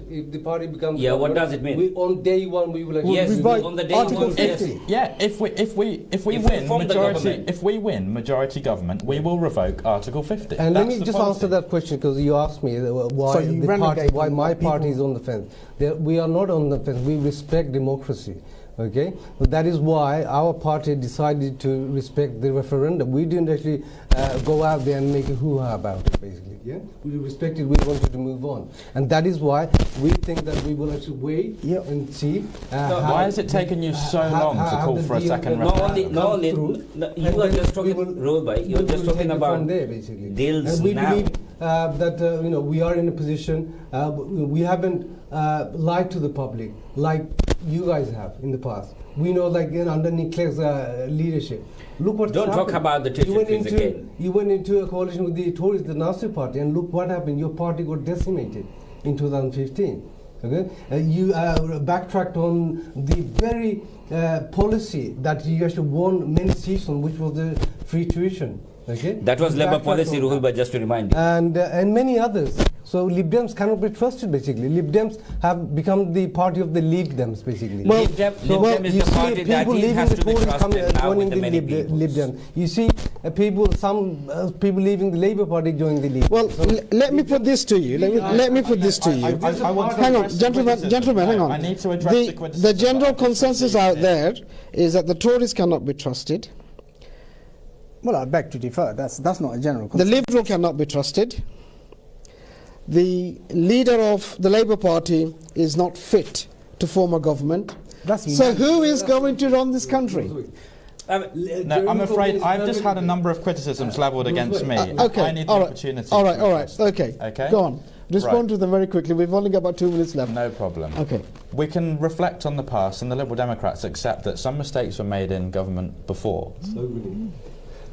If the party becomes what does it mean? On day one, we will on the day Article one. 50. Yeah, if we win majority government, we will revoke Article 50. And let me just answer that question, because you asked me why my party is on the fence. We are not on the fence. We respect democracy. Okay, but that is why our party decided to respect the referendum. We didn't actually go out there and make a hoo-ha about it, basically. Yeah, we respected. We wanted to move on, and that is why we think that we will actually wait and see. Why has it taken you so long to call for a second referendum? You are just talking, Rohit, you are just talking about there, basically. Deals and we now. believe that we are in a position. We haven't lied to the public like you guys have in the past. We know, under Nickle's leadership. Look what Don't happened. talk about the tickets again. You went into a coalition with the Tories, the Nasser party, and look what happened. Your party got decimated in 2015. Okay, you backtracked on the very policy that you actually won many seats on, which was the free tuition. Okay, that was Labour policy, Ruhul, just to remind you. And many others. So Lib Dems cannot be trusted, basically. Lib Dems have become the party of the Lib Dems, basically. Lib Dem is the party that has to be trusted now with the many people. Lib Dems. You see, some people leaving the Labour Party joining the Lib. Well, let me put this to you. Let me put this to you. Hang on, gentlemen, hang on. I need to address the general consensus out there is that the Tories cannot be trusted. Well, I beg to differ. That's not a general consensus. The Liberal cannot be trusted. The leader of the Labour Party is not fit to form a government. So who is going to run this country? No, I'm afraid I've just had a number of criticisms levelled against me. Okay, I need the opportunity. All right, okay. Go on. Respond to them very quickly. We've only got about 2 minutes left. No problem. Okay. We can reflect on the past, and the Liberal Democrats accept that some mistakes were made in government before. So many.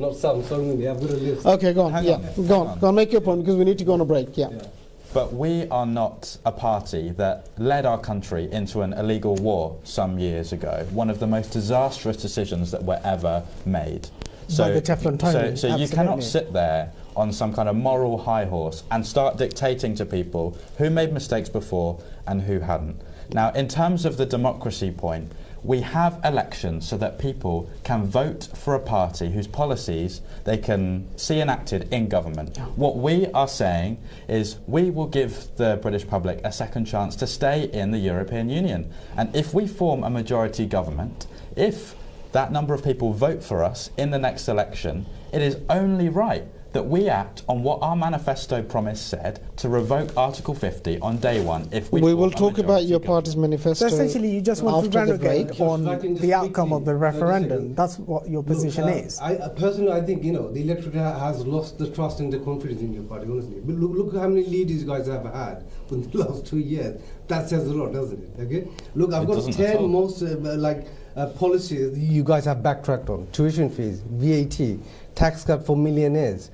Not some, so many. I've got a list. Okay, go on. Go on. Make your point, because we need to go on a break. Yeah. But we are not a party that led our country into an illegal war some years ago. One of the most disastrous decisions that were ever made. By the Teflon Tony. So you cannot sit there on some kind of moral high horse and start dictating to people who made mistakes before and who hadn't. Now, in terms of the democracy point, we have elections so that people can vote for a party whose policies they can see enacted in government. What we are saying is we will give the British public a second chance to stay in the European Union. And if we form a majority government, if that number of people vote for us in the next election, it is only right that we act on what our manifesto promise said to revoke Article 50 on day one. If we will talk about your party's manifesto. So essentially, you just want to after the break relegate on the outcome of the referendum. That's what your position is. Personally, I think, the electorate has lost the trust and the confidence in your party, honestly. But look how many leaders you guys have had in the last 2 years. That says a lot, doesn't it? Okay. Look, I've got 10 most policies you guys have backtracked on: tuition fees, VAT, tax cut for millionaires,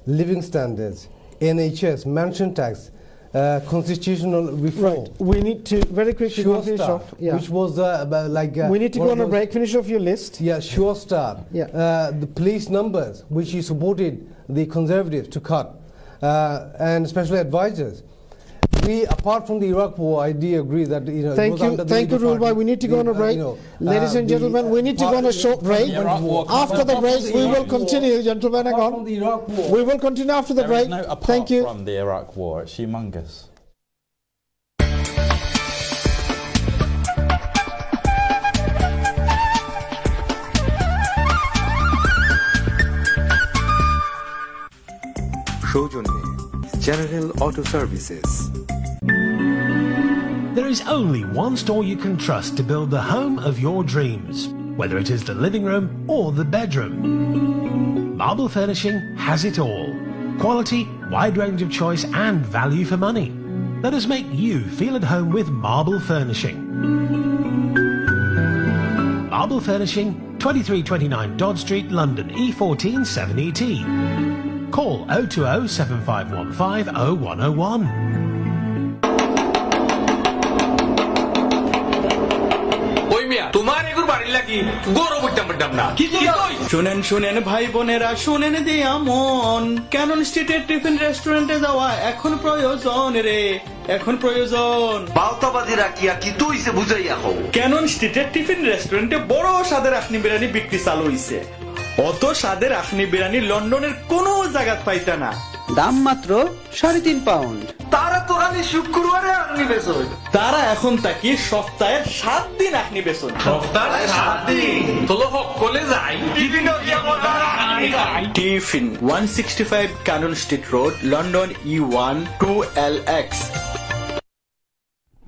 living standards, NHS, mansion tax, constitutional reform. Right. We need to very quickly go finish off. Yeah. Which was we need to go on a break. Finish off your list. Yeah, Sure Start. Yeah. The police numbers, which you supported the Conservatives to cut, and special advisors. We, apart from the Iraq War, I do agree that Thank you, Rulbhai. We need to go on a break, ladies and gentlemen. We need to go on a short break. After the break, we will continue, gentlemen. Hang on. We will continue after the break. Thank you. From the Iraq War, it's humongous. General Auto Services. There is only one store you can trust to build the home of your dreams, whether it is the living room or the bedroom. Marble Furnishing has it all. Quality, wide range of choice and value for money. Let us make you feel at home with Marble Furnishing. Marble Furnishing, 2329 Dodd Street, London, E14 7ET. Call 020 7515 0101. শুনেন ভাই বোনেরা, শুনেন দিয়া মন, Canon স্ট্রিটের tiffin রেস্টুরেন্টে যাওয়া এখন প্রয়োজন রে, এখন প্রয়োজন। বাউতাবাদীরা কি আর কি তুইছে বুঝাইয়া হও। ক্যানন স্ট্রিটের টিফিন রেস্টুরেন্টে বড় স্বাদের আখনি বিরিয়ানি বিক্রি চালু হইছে। অত স্বাদের আখনি বিরিয়ানি লন্ডনের কোনো জায়গাত পাইতা না। দাম মাত্র 3.5 পাউন্ড। তারা তো খালি শুক্রবারে আখনি বেচন। তারা এখন তাকি সপ্তাহের 7 দিন আখনি বেচন। সপ্তাহে 7 দিন তোলো হকলে যাই টিফিনও দিয়া বলা আখনি খাই। Tiffin 165 Cannon Street Road, London E1 2LX।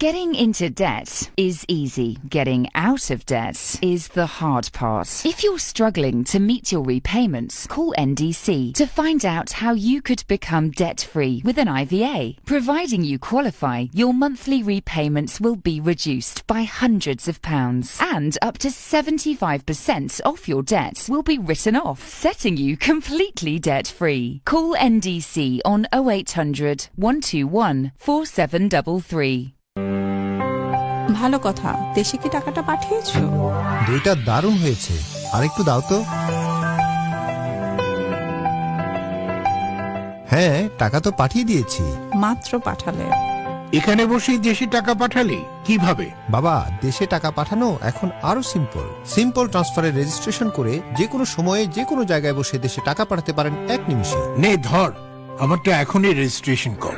Getting into debt is easy. Getting out of debt is the hard part. If you're struggling to meet your repayments, call NDC to find out how you could become debt-free with an IVA. Providing you qualify, your monthly repayments will be reduced by hundreds of pounds, and up to 75% off your debt will be written off, setting you completely debt-free. Call NDC on 0800 121 4733. ভালো কথা, দেশে কি টাকাটা পাঠিয়েছো? দুইটা দারুণ হয়েছে, আরেকটু দাও তো। হ্যাঁ, টাকা তো পাঠিয়ে দিয়েছি। মাত্র পাঠালে? এখানে বসেই দেশে টাকা পাঠালে কিভাবে? বাবা, দেশে টাকা পাঠানো এখন আরো সিম্পল। সিম্পল ট্রান্সফারের রেজিস্ট্রেশন করে যে কোনো সময়ে যে কোনো জায়গায় বসে দেশে টাকা পাঠাতে পারেন 1 নিমিষে। নে ধর, আমারটা এখনই রেজিস্ট্রেশন কর।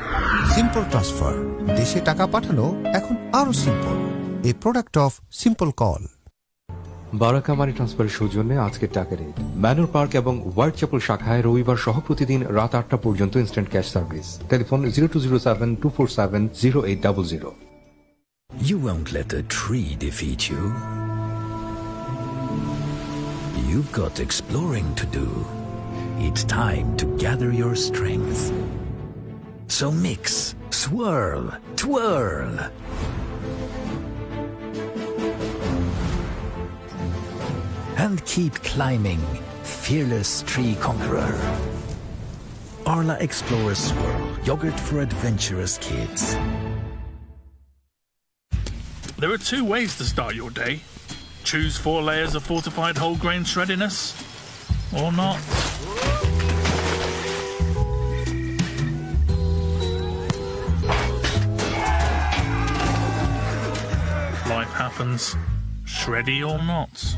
সিম্পল ট্রান্সফার, দেশে টাকা পাঠানো এখন আরো simple. A product of Simple Call. Baraka money ট্রান্সফারের সৌজন্যে আজকের টাকা রেট ম্যানর পার্ক এবং হোয়াইট চ্যাপেল শাখায় রবিবার সহ প্রতিদিন রাত 8টা পর্যন্ত instant cash service. Telephone 0207 247 0800। You won't let a tree defeat you. You've got exploring to do. It's time to gather your strength. So mix, swirl, twirl. And keep climbing, fearless tree conqueror. Arla Explorer Swirl, yogurt for adventurous kids. There are 2 ways to start your day. Choose 4 layers of fortified whole grain shreddiness, or not. Life happens. shreddy or not.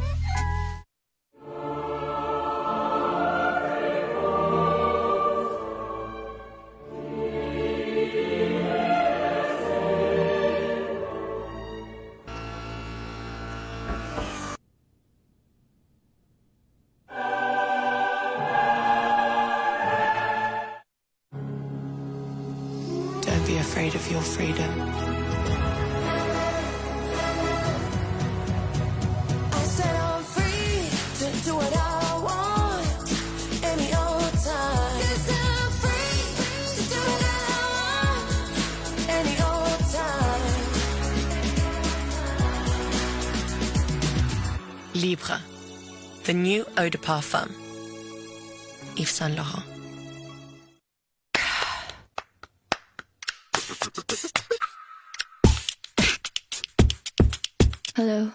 Don't be afraid of your freedom. I said I'm free to do what I want any old time. Yes, I'm free to do what I want any old time. Libre, the new eau de parfum. Yves Saint Laurent. Hello.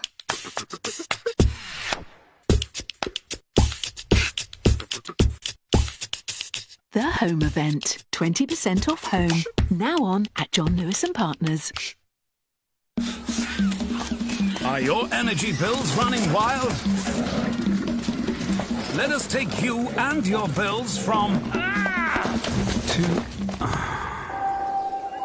The Home Event. 20% off home. Now on at John Lewis and Partners. Are your energy bills running wild? Let us take you and your bills from to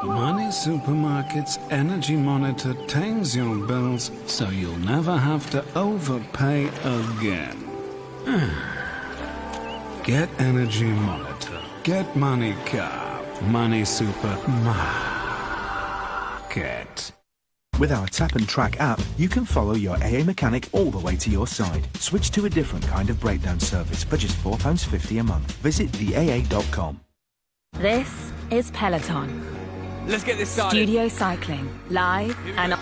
Money Supermarket's Energy Monitor tames your bills so you'll never have to overpay again. Get Energy Monitor. Get Money Car. Money Supermarket. With our Tap and Track app, you can follow your AA mechanic all the way to your side. Switch to a different kind of breakdown service for just £4.50 a month. Visit theaa.com. This is Peloton. Let's get this started. Studio cycling, live and...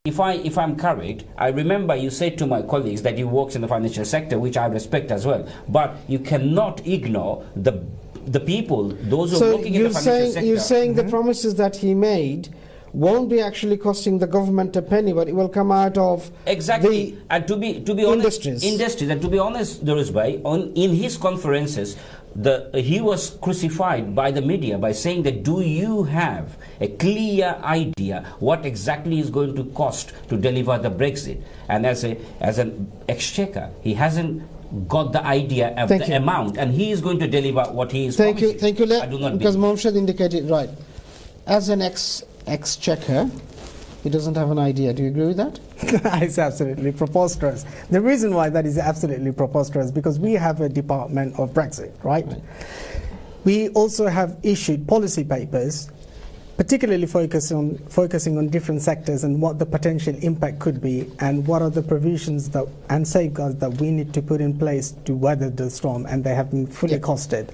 if I'm correct, I remember you said to my colleagues that he works in the financial sector, which I respect as well. But you cannot ignore the people, those who are working in the financial sector. You're saying the promises that he made won't be actually costing the government a penny, but it will come out of exactly. And to be honest, industries. And to be honest, Dorusbhai, in his conferences, he was crucified by the media by saying that, do you have a clear idea what exactly is going to cost to deliver the Brexit? And as an exchequer, he hasn't got the idea of the amount, and he is going to deliver what he is promising. Thank you. I do not because Mohammed indicated right. As an exchequer, he doesn't have an idea. Do you agree with that? It's absolutely preposterous. The reason why that is absolutely preposterous, because we have a Department of Brexit, right? We also have issued policy papers, particularly focusing on different sectors and what the potential impact could be, and what are the provisions and safeguards that we need to put in place to weather the storm, and they have been fully costed.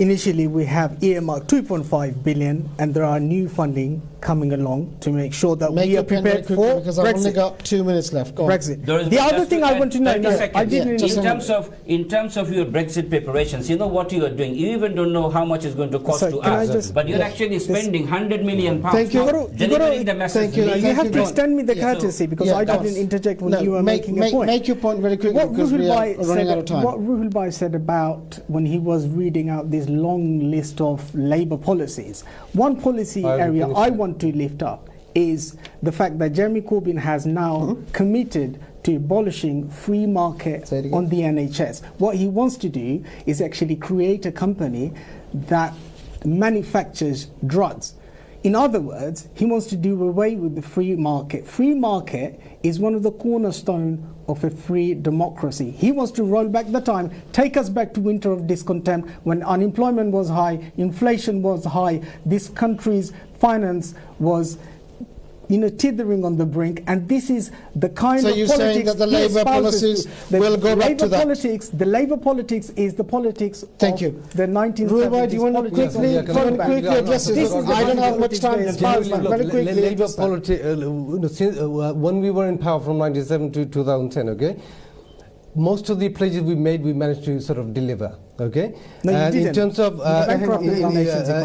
Initially, we have earmarked 2.5 billion, and there are new funding coming along to make sure that we are prepared for because Brexit. I've only got 2 minutes left. Go on. Brexit. The other thing I want to know, in terms of your Brexit preparations, you know what you are doing. You even don't know how much it's going to cost to us, but you're actually spending £100 million. Thank you. Delivering the message. You have to extend me the courtesy because I didn't interject when you were making a point. Make your point very quickly because we are running out of time. What Ruhul Bhai said about when he was reading out this long list of Labour policies, one policy area I want to lift up is the fact that Jeremy Corbyn has now committed to abolishing free market on the NHS. What he wants to do is actually create a company that manufactures drugs. In other words, he wants to do away with the free market. Free market is one of the cornerstones of a free democracy. He wants to roll back the time, take us back to winter of discontent when unemployment was high, inflation was high, this country's finance was teetering on the brink, and this is the kind of politics. So you're saying that the Labour policies will go back to that? The Labour politics is the politics of the 1970s. Ruhul, do you want to quickly address this? I don't have much time. Very quickly. Labour politics, when we were in power from 1997 to 2010, okay? Most of the pledges we made, we managed to sort of deliver. Okay, no, you and didn't.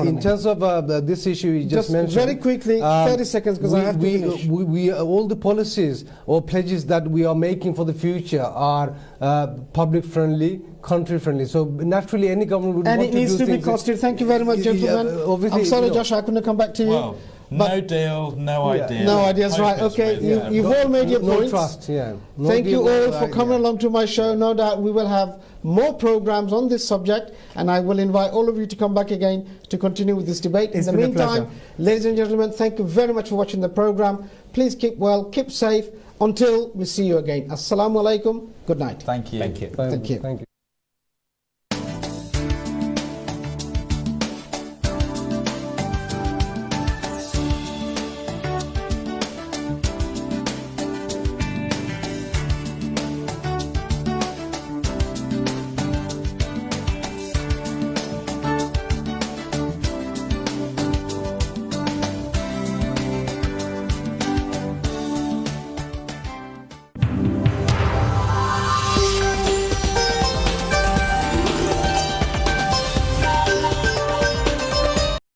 in terms of this issue you just mentioned, very quickly, 30 seconds, because I have to finish. We all the policies or pledges that we are making for the future are public friendly, country friendly. So naturally, any government would want to do things. And it needs to be costed. Thank you very much, gentlemen. I'm sorry, Josh, I couldn't come back to you. Wow. No deal, no idea. No ideas, right? Okay, you've all made your points. No trust, Thank you all for coming along to my show. No doubt we will have more programs on this subject, and I will invite all of you to come back again to continue with this debate. In the meantime, ladies and gentlemen, thank you very much for watching the program. Please keep well, keep safe until we see you again. Assalamu alaikum. Good night. Thank you. Thank you. Thank you. Thank you.